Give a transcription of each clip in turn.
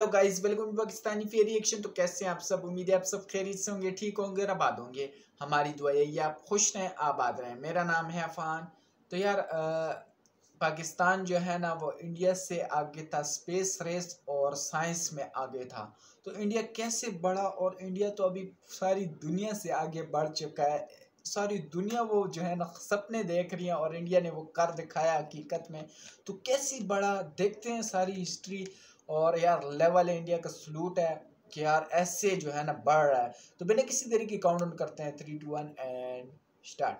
तो guys welcome to Pakistani fair reaction. तो कैसे हैं आप सब? उम्मीद है आप सब खैरियत से होंगे, ठीक होंगे और आबाद होंगे। हमारी दुआ यही है आप खुश रहें, आबाद रहें। मेरा नाम है अफान। तो यार पाकिस्तान जो है ना वो इंडिया से आगे था, स्पेस रेस और साइंस में आगे था। तो इंडिया कैसे बढ़ा? और इंडिया तो अभी सारी दुनिया से आगे बढ़ चुका है। सारी दुनिया वो जो है ना सपने देख रही है और इंडिया ने वो कर दिखाया हकीकत में। तो कैसे बढ़ा देखते हैं सारी हिस्ट्री। और यार लेवल इंडिया का सलूट है कि यार ऐसे जो है ना बढ़ रहा है। तो बिना किसी तरीके की काउंटडाउन करते हैं 3, 2, 1 एंड स्टार्ट।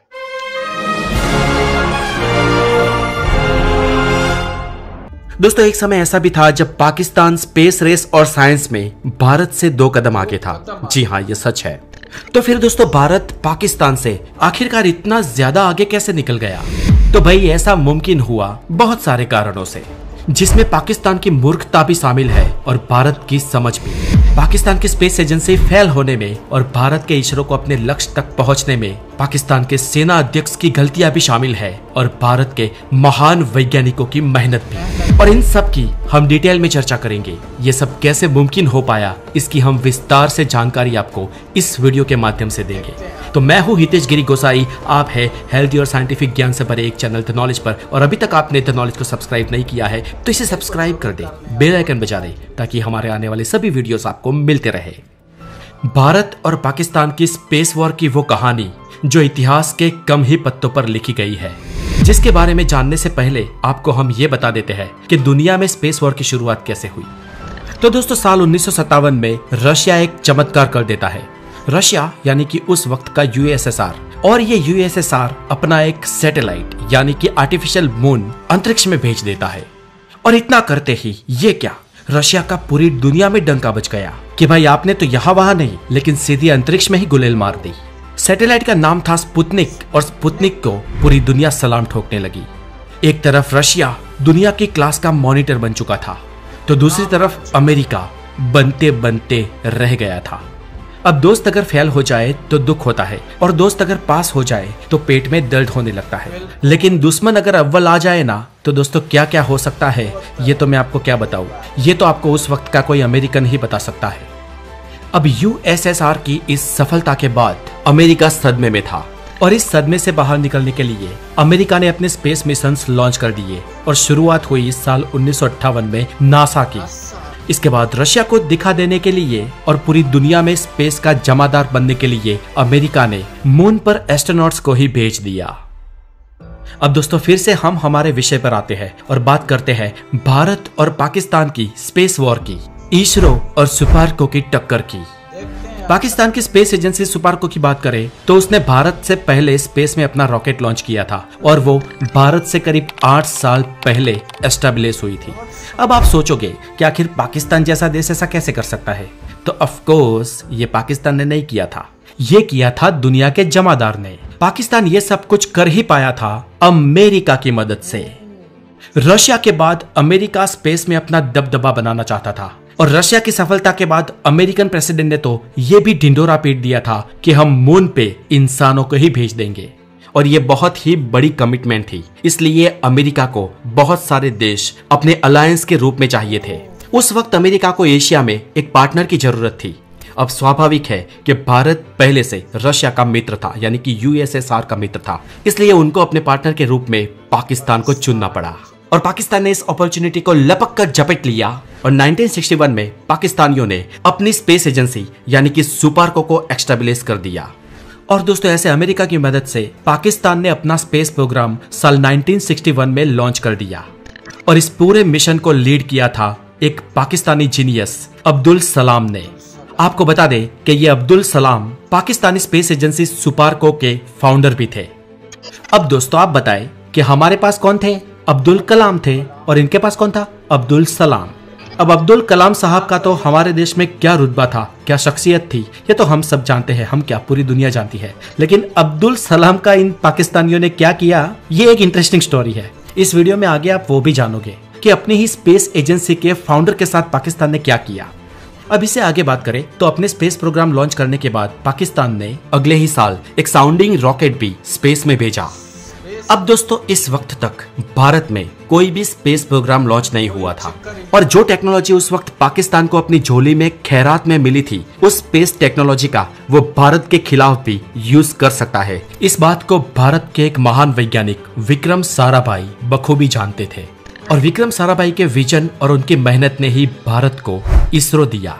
दोस्तों एक समय ऐसा भी था जब पाकिस्तान स्पेस रेस और साइंस में भारत से 2 कदम आगे था। जी हाँ, ये सच है। तो फिर दोस्तों भारत पाकिस्तान से आखिरकार इतना ज्यादा आगे कैसे निकल गया? तो भाई ऐसा मुमकिन हुआ बहुत सारे कारणों से, जिसमें पाकिस्तान की मूर्खता भी शामिल है और भारत की समझ भी। पाकिस्तान की स्पेस एजेंसी फेल होने में और भारत के इसरो को अपने लक्ष्य तक पहुंचने में पाकिस्तान के सेना अध्यक्ष की गलतियां भी शामिल है और भारत के महान वैज्ञानिकों की मेहनत भी। और इन सब की हम डिटेल में चर्चा करेंगे। ये सब कैसे मुमकिन हो पाया, इसकी हम विस्तार से जानकारी आपको इस वीडियो के माध्यम से देंगे। तो मैं हूँ हितेश गिरी गोसाई, आप है हेल्दी और साइंटिफिक ज्ञान से भरे एक चैनल द नॉलेज पर। और अभी तक आपने द नॉलेज को सब्सक्राइब नहीं किया है तो इसे सब्सक्राइब कर दे, बेल आइकन बजा दे, ताकि हमारे आने वाले सभी वीडियोस आपको मिलते रहे। भारत और पाकिस्तान की स्पेस वॉर की वो कहानी जो इतिहास के कम ही पत्तों पर लिखी गई है, जिसके बारे में जानने से पहले आपको हम ये बता देते हैं कि दुनिया में स्पेस वॉर की शुरुआत कैसे हुई। तो दोस्तों साल 1957 में रशिया एक चमत्कार कर देता है। रशिया यानी कि उस वक्त का यूएसएसआर, और ये यूएसएसआर अपना एक सैटेलाइट यानी कि आर्टिफिशियल मून अंतरिक्ष में भेज देता है। और इतना करते ही ये क्या, रशिया का पूरी दुनिया में डंका बज गया कि भाई आपने तो यहाँ वहां नहीं लेकिन सीधी अंतरिक्ष में ही गुलेल मार दी। सैटेलाइट का नाम था स्पुतनिक और स्पुतनिक को पूरी दुनिया सलाम ठोकने लगी। एक तरफ रशिया दुनिया की क्लास का मॉनिटर बन चुका था, तो दूसरी तरफ अमेरिका बनते बनते रह गया था। अब दोस्त अगर फेल हो जाए तो दुख होता है, और दोस्त अगर पास हो जाए तो पेट में दर्द होने लगता है। लेकिन दुश्मन अगर अव्वल आ जाए ना, तो दोस्तों क्या क्या हो सकता है ये तो मैं आपको क्या बताऊं, ये तो आपको उस वक्त का कोई अमेरिकन ही बता सकता है। अब यूएसएसआर की इस सफलता के बाद अमेरिका सदमे में था, और इस सदमे से बाहर निकलने के लिए अमेरिका ने अपने स्पेस मिशंस लॉन्च कर दिए और शुरुआत हुई साल 1958 में नासा की। इसके बाद रशिया को दिखा देने के लिए और पूरी दुनिया में स्पेस का जमादार बनने के लिए अमेरिका ने मून पर एस्ट्रोनॉट्स को ही भेज दिया। अब दोस्तों फिर से हम हमारे विषय पर आते हैं और बात करते हैं भारत और पाकिस्तान की स्पेस वॉर की, इसरो और सुपार्को की टक्कर की। पाकिस्तान की स्पेस एजेंसी सुपार्को की बात करें तो उसने भारत से पहले स्पेस में अपना रॉकेट लॉन्च किया था, और वो भारत से करीब 8 साल पहले एस्टेब्लिश हुई थी। अब आप सोचोगे कि आखिर पाकिस्तान जैसा देश ऐसा कैसे कर सकता है? तो ऑफ कोर्स ये पाकिस्तान ने नहीं किया था, ये किया था दुनिया के जमादार ने। पाकिस्तान ये सब कुछ कर ही पाया था अमेरिका की मदद से। रशिया के बाद अमेरिका स्पेस में अपना दबदबा बनाना चाहता था, और रशिया की सफलता के बाद अमेरिकन प्रेसिडेंट ने तो ये भी ढिंडोरा पीट दिया था कि हम मून पे इंसानों को ही भेज देंगे। और ये बहुत ही बड़ी कमिटमेंट थी, इसलिए अमेरिका को बहुत सारे देश अपने अलायंस के रूप में चाहिए थे। उस वक्त अमेरिका को एशिया में एक पार्टनर की जरूरत थी। अब स्वाभाविक है कि भारत पहले से रशिया का मित्र था, यानी कि यूएसएसआर का मित्र था, इसलिए उनको अपने पार्टनर के रूप में पाकिस्तान को चुनना पड़ा। और पाकिस्तान ने इस अपॉर्चुनिटी को लपक कर झपट लिया, और 1961 में पाकिस्तानियों ने अपनी स्पेस एजेंसी यानी कि सुपार्को को एस्टेब्लिश कर दिया। और दोस्तों ऐसे अमेरिका की मदद से पाकिस्तान ने अपना स्पेस प्रोग्राम साल 1961 में लॉन्च कर दिया, और इस पूरे मिशन को लीड किया था एक पाकिस्तानी जीनियस अब्दुल सलाम ने। आपको बता दें कि ये अब्दुल सलाम पाकिस्तानी स्पेस एजेंसी सुपार्को के फाउंडर भी थे। अब दोस्तों आप बताएं कि हमारे पास कौन थे? अब्दुल कलाम थे, और इनके पास कौन था? अब्दुल सलाम। अब अब्दुल कलाम साहब का तो हमारे देश में क्या रुतबा था, क्या शख्सियत थी, ये तो हम सब जानते हैं, हम क्या पूरी दुनिया जानती है। लेकिन अब्दुल सलाम का इन पाकिस्तानियों ने क्या किया, ये एक इंटरेस्टिंग स्टोरी है। इस वीडियो में आगे आप वो भी जानोगे कि अपनी ही स्पेस एजेंसी के फाउंडर के साथ पाकिस्तान ने क्या किया। अब इसे आगे बात करें तो अपने स्पेस प्रोग्राम लॉन्च करने के बाद पाकिस्तान ने अगले ही साल एक साउंडिंग रॉकेट भी स्पेस में भेजा। अब दोस्तों इस वक्त तक भारत में कोई भी स्पेस प्रोग्राम लॉन्च नहीं हुआ था और जो टेक्नोलॉजी उस वक्त पाकिस्तान को अपनी झोली में खैरात में मिली थी, उस स्पेस टेक्नोलॉजी का वो भारत के खिलाफ भी यूज कर सकता है। इस बात को भारत के एक महान वैज्ञानिक विक्रम साराभाई बखूबी जानते थे और विक्रम साराभाई के विजन और उनकी मेहनत ने ही भारत को इसरो दिया।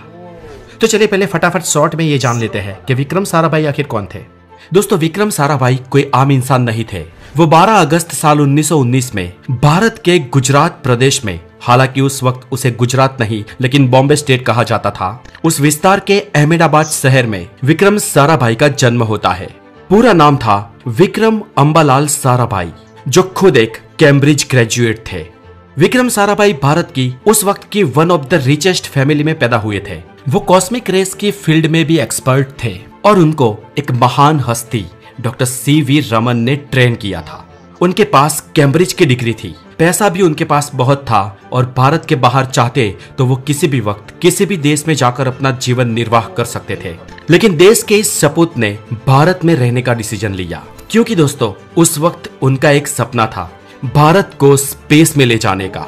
तो चलिए पहले फटाफट शॉर्ट में ये जान लेते हैं कि विक्रम साराभाई आखिर कौन थे। दोस्तों विक्रम साराभाई कोई आम इंसान नहीं थे। वो 12 अगस्त साल 1919 में भारत के गुजरात प्रदेश में, हालांकि उस वक्त उसे गुजरात नहीं लेकिन बॉम्बे स्टेट कहा जाता था, उस विस्तार के अहमदाबाद शहर में विक्रम साराभाई का जन्म होता है। पूरा नाम था विक्रम अंबालाल साराभाई, जो खुद एक कैम्ब्रिज ग्रेजुएट थे। विक्रम साराभाई भारत की उस वक्त की one of the richest family में पैदा हुए थे। वो कॉस्मिक रेस की फील्ड में भी एक्सपर्ट थे और उनको एक महान हस्ती डॉक्टर सीवी रमन ने ट्रेन किया था। उनके पास कैम्ब्रिज की डिग्री थी, पैसा भी उनके पास बहुत था और भारत के बाहर चाहते तो वो किसी भी वक्त किसी भी देश में जाकर अपना जीवन निर्वाह कर सकते थे। लेकिन देश के इस सपूत ने भारत में रहने का डिसीजन लिया, क्योंकि दोस्तों उस वक्त उनका एक सपना था भारत को स्पेस में ले जाने का।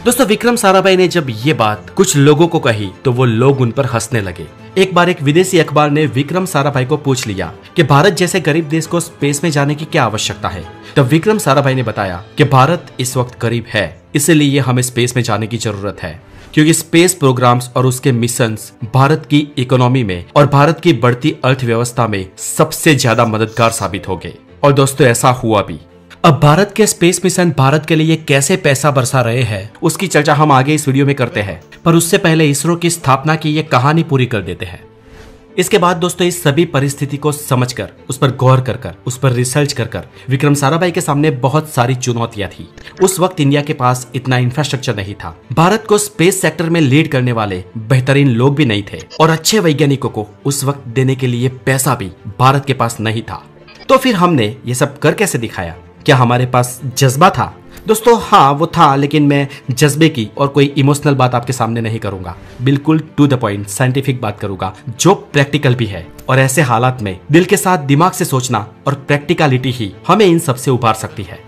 दोस्तों विक्रम साराभाई ने जब ये बात कुछ लोगों को कही तो वो लोग उन पर हंसने लगे। एक बार एक विदेशी अखबार ने विक्रम साराभाई को पूछ लिया कि भारत जैसे गरीब देश को स्पेस में जाने की क्या आवश्यकता है। तब विक्रम साराभाई ने बताया कि भारत इस वक्त गरीब है, इसलिए हमें स्पेस में जाने की जरूरत है, क्योंकि स्पेस प्रोग्राम्स और उसके मिशंस भारत की इकोनॉमी में और भारत की बढ़ती अर्थव्यवस्था में सबसे ज्यादा मददगार साबित होंगे। और दोस्तों ऐसा हुआ भी। अब भारत के स्पेस मिशन भारत के लिए कैसे पैसा बरसा रहे हैं उसकी चर्चा हम आगे इस वीडियो में करते हैं, पर उससे पहले इसरो की स्थापना की ये कहानी पूरी कर देते हैं। इसके बाद दोस्तों इस सभी परिस्थिति को समझकर, उस पर गौर कर उस पर रिसर्च कर विक्रम साराभाई के सामने बहुत सारी चुनौतियां थी। उस वक्त इंडिया के पास इतना इंफ्रास्ट्रक्चर नहीं था, भारत को स्पेस सेक्टर में लीड करने वाले बेहतरीन लोग भी नहीं थे और अच्छे वैज्ञानिकों को उस वक्त देने के लिए पैसा भी भारत के पास नहीं था। तो फिर हमने ये सब कर कैसे दिखाया? क्या हमारे पास जज्बा था? दोस्तों हाँ वो था, लेकिन मैं जज्बे की और कोई इमोशनल बात आपके सामने नहीं करूंगा। बिल्कुल टू द पॉइंट साइंटिफिक बात करूंगा जो प्रैक्टिकल भी है। और ऐसे हालात में दिल के साथ दिमाग से सोचना और प्रैक्टिकलिटी ही हमें इन सबसे उबार सकती है।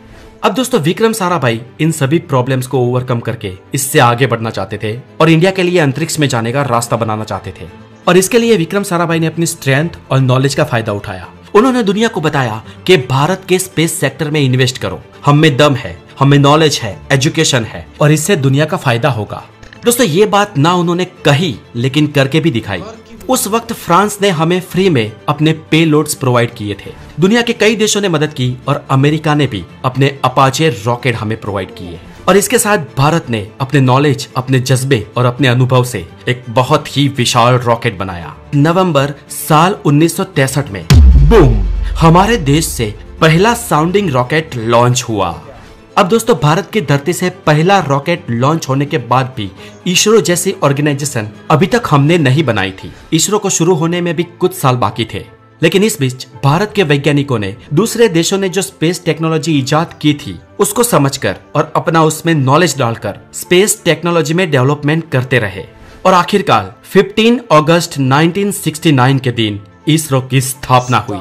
अब दोस्तों विक्रम साराभाई इन सभी प्रॉब्लम्स को ओवरकम करके इससे आगे बढ़ना चाहते थे और इंडिया के लिए अंतरिक्ष में जाने का रास्ता बनाना चाहते थे। और इसके लिए विक्रम साराभाई ने अपनी स्ट्रेंथ और नॉलेज का फायदा उठाया। उन्होंने दुनिया को बताया कि भारत के स्पेस सेक्टर में इन्वेस्ट करो, हम में दम है, हमें नॉलेज है, एजुकेशन है और इससे दुनिया का फायदा होगा। दोस्तों ये बात ना उन्होंने कही लेकिन करके भी दिखाई। उस वक्त फ्रांस ने हमें फ्री में अपने पेलोड्स प्रोवाइड किए थे। दुनिया के कई देशों ने मदद की और अमेरिका ने भी अपने अपाचे रॉकेट हमें प्रोवाइड किए। और इसके साथ भारत ने अपने नॉलेज, अपने जज्बे और अपने अनुभव से एक बहुत ही विशाल रॉकेट बनाया। नवंबर साल 1963 में बूम, हमारे देश से पहला साउंडिंग रॉकेट लॉन्च हुआ। अब दोस्तों भारत की धरती से पहला रॉकेट लॉन्च होने के बाद भी इसरो जैसी ऑर्गेनाइजेशन अभी तक हमने नहीं बनाई थी। इसरो को शुरू होने में भी कुछ साल बाकी थे, लेकिन इस बीच भारत के वैज्ञानिकों ने दूसरे देशों ने जो स्पेस टेक्नोलॉजी इजाद की थी उसको समझकर और अपना उसमें नॉलेज डालकर स्पेस टेक्नोलॉजी में डेवलपमेंट करते रहे। और आखिरकार 15 अगस्त 1969 के दिन इसरो की स्थापना हुई।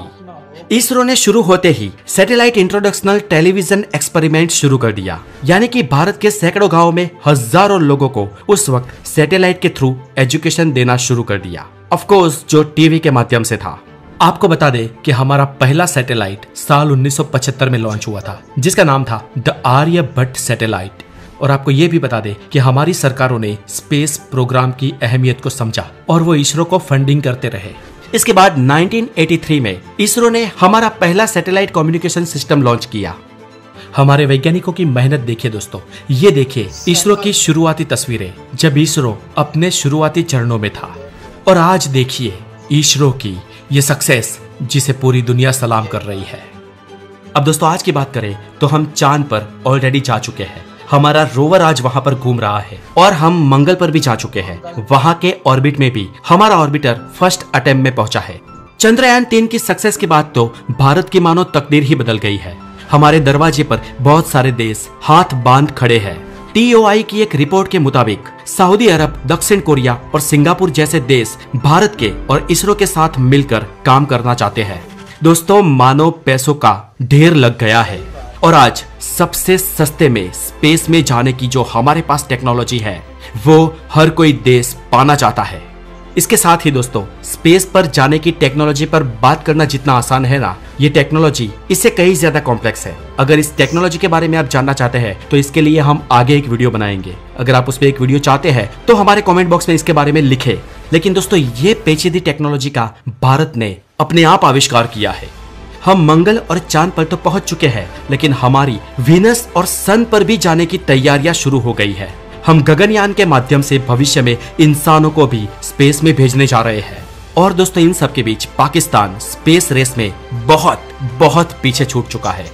इसरो ने शुरू होते ही सैटेलाइट इंट्रोडक्शनल टेलीविजन एक्सपेरिमेंट शुरू कर दिया, यानी कि भारत के सैकड़ों गांवों में हजारों लोगों को उस वक्त सैटेलाइट के थ्रू एजुकेशन देना शुरू कर दिया। ऑफ कोर्स जो टीवी के माध्यम से था। आपको बता दें कि हमारा पहला सैटेलाइट साल 1975 में लॉन्च हुआ था, जिसका नाम था द आर्यभट्ट सैटेलाइट। और आपको ये भी बता दें कि हमारी सरकारों ने स्पेस प्रोग्राम की अहमियत को समझा और वो इसरो को फंडिंग करते रहे। इसके बाद 1983 में इसरो ने हमारा पहला सैटेलाइट कम्युनिकेशन सिस्टम लॉन्च किया। हमारे वैज्ञानिकों की मेहनत देखिए दोस्तों, ये देखिए इसरो की शुरुआती तस्वीरें जब इसरो अपने शुरुआती चरणों में था, और आज देखिए इसरो की ये सक्सेस जिसे पूरी दुनिया सलाम कर रही है। अब दोस्तों आज की बात करें तो हम चांद पर ऑलरेडी जा चुके हैं। हमारा रोवर आज वहां पर घूम रहा है और हम मंगल पर भी जा चुके हैं। वहां के ऑर्बिट में भी हमारा ऑर्बिटर फर्स्ट अटेम्प्ट में पहुंचा है। चंद्रयान 3 की सक्सेस के बाद तो भारत की मानो तकदीर ही बदल गई है। हमारे दरवाजे पर बहुत सारे देश हाथ बांध खड़े हैं। TOI की एक रिपोर्ट के मुताबिक सऊदी अरब, दक्षिण कोरिया और सिंगापुर जैसे देश भारत के और इसरो के साथ मिलकर काम करना चाहते हैं। दोस्तों मानो पैसों का ढेर लग गया है और आज सबसे सस्ते में स्पेस में जाने की जो हमारे पास टेक्नोलॉजी है वो हर कोई देश पाना चाहता है। इसके साथ ही दोस्तों, स्पेस पर जाने की टेक्नोलॉजी पर बात करना जितना आसान है ना, ये टेक्नोलॉजी इससे कहीं ज्यादा कॉम्प्लेक्स है। अगर इस टेक्नोलॉजी के बारे में आप जानना चाहते हैं तो इसके लिए हम आगे एक वीडियो बनाएंगे। अगर आप उस पर एक वीडियो चाहते हैं तो हमारे कमेंट बॉक्स में इसके बारे में लिखे। लेकिन दोस्तों, ये पेचीदी टेक्नोलॉजी का भारत ने अपने आप आविष्कार किया है। हम मंगल और चांद पर तो पहुंच चुके हैं, लेकिन हमारी वीनस और सन पर भी जाने की तैयारियां शुरू हो गई है। हम गगनयान के माध्यम से भविष्य में इंसानों को भी स्पेस में भेजने जा रहे हैं। और दोस्तों, इन सब के बीच पाकिस्तान स्पेस रेस में बहुत पीछे छूट चुका है।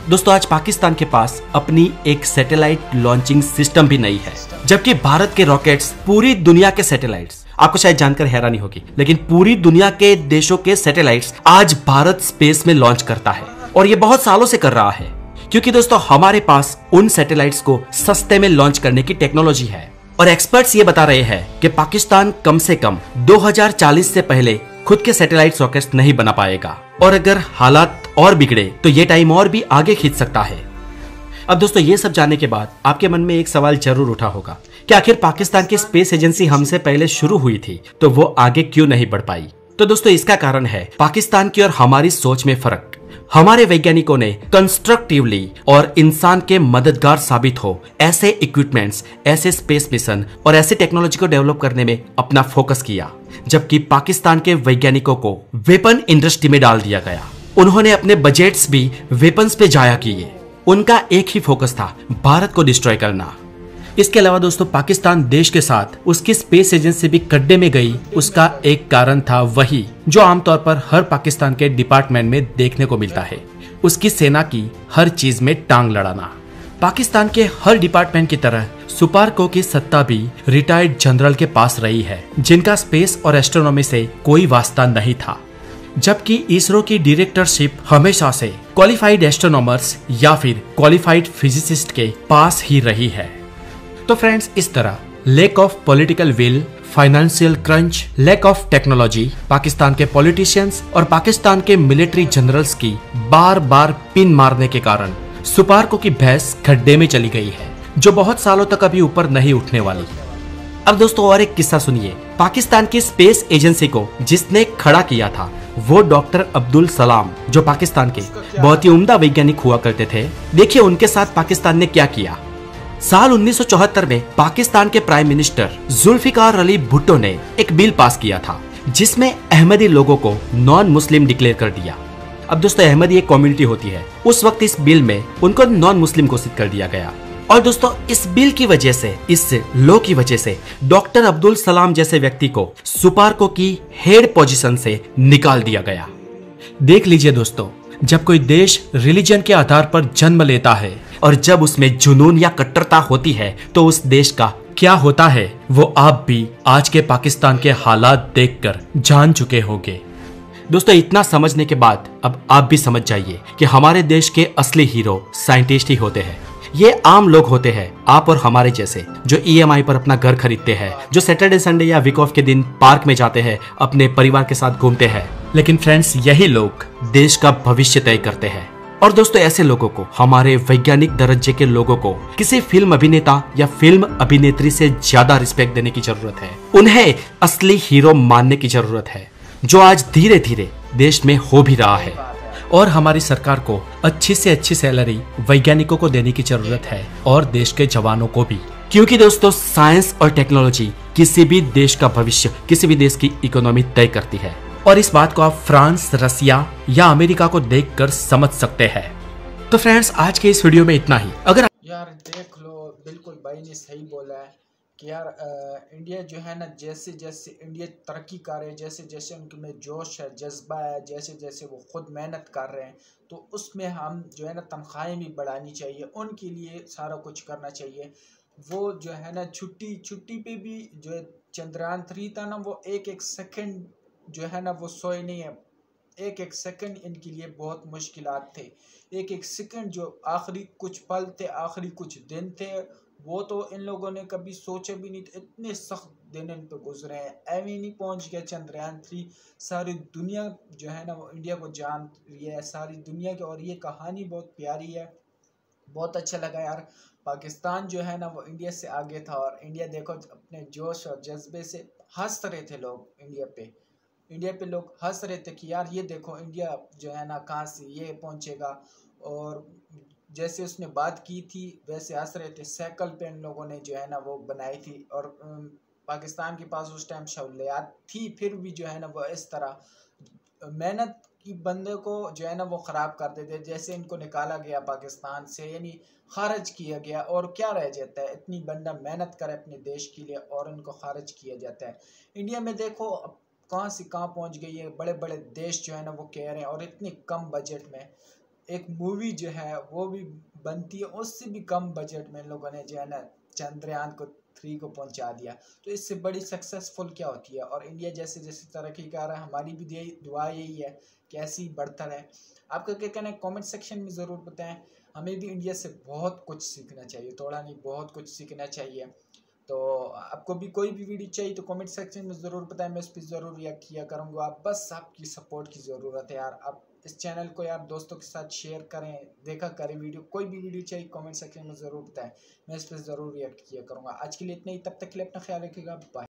दोस्तों, आज पाकिस्तान के पास अपनी एक सैटेलाइट लॉन्चिंग सिस्टम भी नहीं है, जबकि भारत के रॉकेट्स पूरी दुनिया के सैटेलाइट्स, आपको शायद जानकर हैरानी होगी, लेकिन पूरी दुनिया के देशों के सैटेलाइट्स आज भारत स्पेस में लॉन्च करता है। और ये बहुत सालों से कर रहा है, क्योंकि दोस्तों हमारे पास उन सैटेलाइट्स को सस्ते में लॉन्च करने की टेक्नोलॉजी है। और एक्सपर्ट्स ये बता रहे हैं कि पाकिस्तान कम से कम 2040 से पहले खुद के सैटेलाइट रॉकेट्स नहीं बना पाएगा, और अगर हालात और बिगड़े तो ये टाइम और भी आगे खींच सकता है। अब दोस्तों, ये सब जानने के बाद आपके मन में एक सवाल जरूर उठा होगा कि आखिर पाकिस्तान की स्पेस एजेंसी हमसे पहले शुरू हुई थी तो वो आगे क्यों नहीं बढ़ पाई। तो दोस्तों, इसका कारण है पाकिस्तान की और हमारी सोच में फर्क। हमारे वैज्ञानिकों ने कंस्ट्रक्टिवली और इंसान के मददगार साबित हो ऐसे इक्विपमेंट्स, ऐसे स्पेस मिशन और ऐसे टेक्नोलॉजी को डेवलप करने में अपना फोकस किया, जबकि पाकिस्तान के वैज्ञानिकों को वेपन इंडस्ट्री में डाल दिया गया। उन्होंने अपने बजट्स भी वेपन्स पे जाया किए। उनका एक ही फोकस था, भारत को डिस्ट्रॉय करना। इसके अलावा दोस्तों, पाकिस्तान देश के साथ उसकी स्पेस एजेंसी भी गड्ढे में गई। उसका एक कारण था वही जो आमतौर पर हर पाकिस्तान के डिपार्टमेंट में देखने को मिलता है, उसकी सेना की हर चीज में टांग लड़ाना। पाकिस्तान के हर डिपार्टमेंट की तरह सुपारको की सत्ता भी रिटायर्ड जनरल के पास रही है, जिनका स्पेस और एस्ट्रोनॉमी से कोई वास्ता नहीं था, जबकि इसरो की डायरेक्टरशिप हमेशा से क्वालिफाइड एस्ट्रोनॉमर्स या फिर क्वालिफाइड फिजिसिस्ट के पास ही रही है। तो फ्रेंड्स, इस तरह lack of political will, financial crunch, lack of technology, Pakistan के पॉलिटिशियंस और पाकिस्तान के मिलिट्री जनरल्स की बार बार पिन मारने के कारण सुपारको की भैंस गड्ढे में चली गई है, जो बहुत सालों तक अभी ऊपर नहीं उठने वाली। अब दोस्तों, और एक किस्सा सुनिए। पाकिस्तान की स्पेस एजेंसी को जिसने खड़ा किया था वो डॉक्टर अब्दुल सलाम, जो पाकिस्तान के बहुत ही उम्दा वैज्ञानिक हुआ करते थे। देखिए उनके साथ पाकिस्तान ने क्या किया। साल 1974 में पाकिस्तान के प्राइम मिनिस्टर जुल्फिकार अली भुट्टो ने एक बिल पास किया था, जिसमें अहमदी लोगों को नॉन मुस्लिम डिक्लेयर कर दिया। अब दोस्तों, अहमदी एक कम्युनिटी होती है, उस वक्त इस बिल में उनको नॉन मुस्लिम घोषित कर दिया गया। और दोस्तों, इस बिल की वजह से, इस लॉ की वजह से डॉक्टर अब्दुल सलाम जैसे व्यक्ति को सुपारको की हेड पोजीशन से निकाल दिया गया। देख लीजिए दोस्तों, जब कोई देश रिलीजन के आधार पर जन्म लेता है और जब उसमें जुनून या कट्टरता होती है तो उस देश का क्या होता है वो आप भी आज के पाकिस्तान के हालात देखकर जान चुके होंगे। दोस्तों, इतना समझने के बाद अब आप भी समझ जाइए कि हमारे देश के असली हीरो साइंटिस्ट ही होते हैं। ये आम लोग होते हैं, आप और हमारे जैसे, जो EMI पर अपना घर खरीदते हैं, जो सैटरडे संडे या वीक ऑफ के दिन पार्क में जाते हैं, अपने परिवार के साथ घूमते हैं। लेकिन फ्रेंड्स, यही लोग देश का भविष्य तय करते हैं। और दोस्तों, ऐसे लोगों को, हमारे वैज्ञानिक दर्जे के लोगों को किसी फिल्म अभिनेता या फिल्म अभिनेत्री से ज्यादा रिस्पेक्ट देने की जरूरत है। उन्हें असली हीरो मानने की जरूरत है, जो आज धीरे धीरे देश में हो भी रहा है। और हमारी सरकार को अच्छी से अच्छी सैलरी वैज्ञानिकों को देने की जरूरत है, और देश के जवानों को भी, क्योंकि दोस्तों, साइंस और टेक्नोलॉजी किसी भी देश का भविष्य, किसी भी देश की इकोनॉमी तय करती है। और इस बात को आप फ्रांस, रसिया या अमेरिका को देखकर समझ सकते हैं। तो फ्रेंड्स, आज के इस वीडियो में इतना ही। अगर यार देख लो, बिल्कुल भाई ने सही बोला है कि यार इंडिया जो है ना, जैसे जैसे इंडिया तरक्की कर रहे हैं, जैसे जैसे उनके में जोश है, जज्बा है, जैसे जैसे वो खुद मेहनत कर रहे हैं, तो उसमें हम जो है ना तनख्वाहें भी बढ़ानी चाहिए, उनके लिए सारा कुछ करना चाहिए। वो जो है ना छुट्टी पे भी जो है चंद्रयान 3 था ना, वो एक एक सेकंड जो है ना वो सोए नहीं है। एक एक सेकंड इनके लिए बहुत मुश्किलात थे। एक एक सेकंड जो आखिरी कुछ पल थे, आखिरी कुछ दिन थे, वो तो इन लोगों ने कभी सोचे भी नहीं थे। इतने सख्त दिन इन पे गुजरे हैं, एवं नहीं पहुंच गया चंद्रयान 3। सारी दुनिया जो है ना वो इंडिया को जान रही है, सारी दुनिया की। और ये कहानी बहुत प्यारी है बहुत अच्छा लगा यार। पाकिस्तान जो है ना वो इंडिया से आगे था, और इंडिया देखो अपने जोश और जज्बे से हंस रहे थे लोग इंडिया पे लोग हंस रहे थे कि यार ये देखो इंडिया जो है ना कहाँ से ये पहुँचेगा। और जैसे उसने बात की थी वैसे हंस रहे थे। साइकिल पे इन लोगों ने जो है ना वो बनाई थी, और पाकिस्तान के पास उस टाइम सहूलियात थी, फिर भी जो है ना वो इस तरह मेहनत की बंदे को जो है ना वो ख़राब कर देते। जैसे इनको निकाला गया पाकिस्तान से, यानी खारिज किया गया, और क्या रह जाता है, इतनी बंदा मेहनत करे अपने देश के लिए और इनको खारिज किया जाता है। इंडिया में देखो अब कहाँ से कहाँ पहुँच गई है, बड़े बड़े देश जो है ना वो कह रहे हैं, और इतनी कम बजट में एक मूवी जो है वो भी बनती है, उससे भी कम बजट में इन लोगों ने जो है ना चंद्रयान को 3 को पहुंचा दिया। तो इससे बड़ी सक्सेसफुल क्या होती है। और इंडिया जैसे जैसे तरक्की कर रहा है, हमारी भी दुआ यही है कि ऐसे ही बढ़ता रहे। आपका क्या कहना है कमेंट सेक्शन में ज़रूर बताएं। हमें भी इंडिया से बहुत कुछ सीखना चाहिए, थोड़ा नहीं बहुत कुछ सीखना चाहिए। तो आपको भी कोई भी वीडियो चाहिए तो कमेंट सेक्शन में ज़रूर बताएं, मैं उस पर ज़रूर रिएक्ट किया करूँगा। आप बस आपकी सपोर्ट की ज़रूरत है यार। आप इस चैनल को यार दोस्तों के साथ शेयर करें, देखा करें वीडियो। कोई भी वीडियो चाहिए कमेंट सेक्शन में ज़रूर बताएं, मैं इस पर ज़रूर रिएक्ट किया करूँगा। आज के लिए इतना ही, तब तक के लिए अपना ख्याल रखिएगा, बाय।